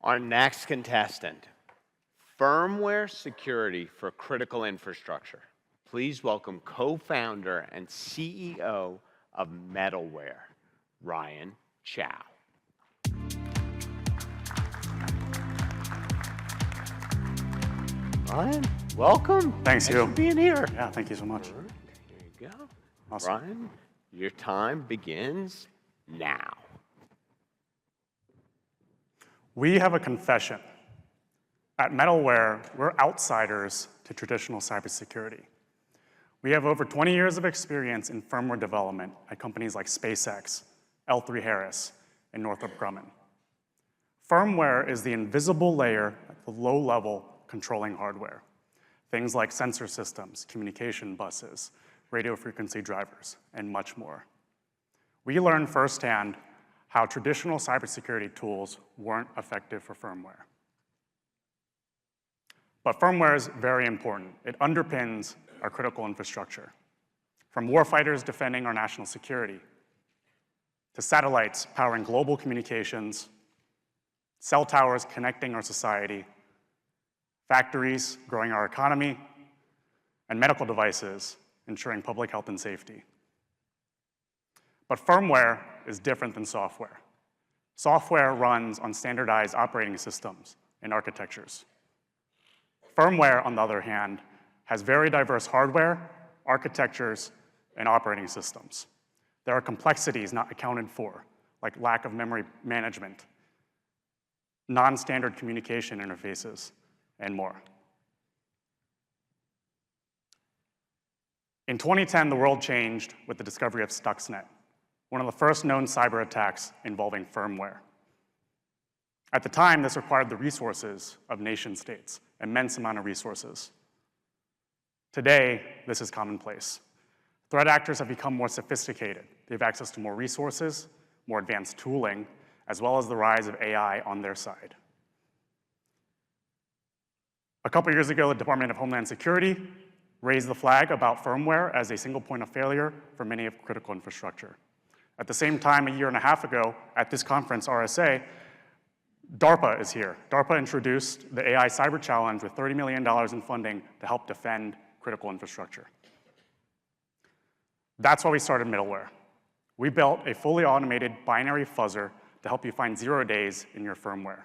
Our next contestant, firmware security for critical infrastructure. Please welcome co-founder and CEO of Metalware, Ryan Chow. Ryan, welcome. Thanks, Hugh. For being here. Yeah, thank you so much. All right, here you go. Awesome. Ryan, your time begins now. We have a confession. At Metalware, we're outsiders to traditional cybersecurity. We have over 20 years of experience in firmware development at companies like SpaceX, L3Harris, and Northrop Grumman. Firmware is the invisible layer at the low level controlling hardware. Things like sensor systems, communication buses, radio frequency drivers, and much more. We learned firsthand how traditional cybersecurity tools weren't effective for firmware. But firmware is very important. It underpins our critical infrastructure. From warfighters defending our national security, to satellites powering global communications, cell towers connecting our society, factories growing our economy, and medical devices ensuring public health and safety. But firmware is different than software. Software runs on standardized operating systems and architectures. Firmware, on the other hand, has very diverse hardware, architectures, and operating systems. There are complexities not accounted for, like lack of memory management, non-standard communication interfaces, and more. In 2010, the world changed with the discovery of Stuxnet, one of the first known cyber attacks involving firmware. At the time, this required the resources of nation states, immense amount of resources. Today, this is commonplace. Threat actors have become more sophisticated. They have access to more resources, more advanced tooling, as well as the rise of AI on their side. A couple years ago, the Department of Homeland Security raised the flag about firmware as a single point of failure for many of critical infrastructure. At the same time, a year and a half ago, at this conference, RSA, DARPA is here. DARPA introduced the AI Cyber Challenge with $30 million in funding to help defend critical infrastructure. That's why we started Middleware. We built a fully automated binary fuzzer to help you find 0 days in your firmware.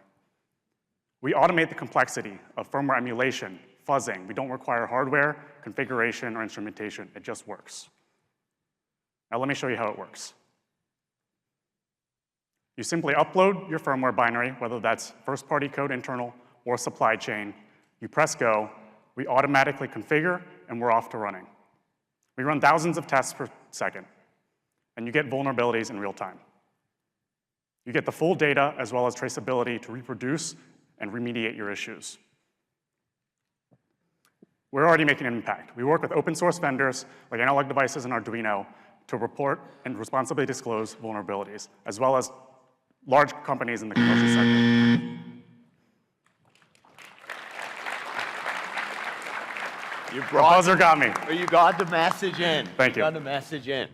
We automate the complexity of firmware emulation, fuzzing. We don't require hardware, configuration, or instrumentation. It just works. Now let me show you how it works. You simply upload your firmware binary, whether that's first-party code internal or supply chain. You press go, we automatically configure, and we're off to running. We run thousands of tests per second, and you get vulnerabilities in real time. You get the full data as well as traceability to reproduce and remediate your issues. We're already making an impact. We work with open source vendors like Analog Devices and Arduino to report and responsibly disclose vulnerabilities, as well as large companies in the commercial sector. You The buzzer got me. You got the message in. Thank you. You got the message in.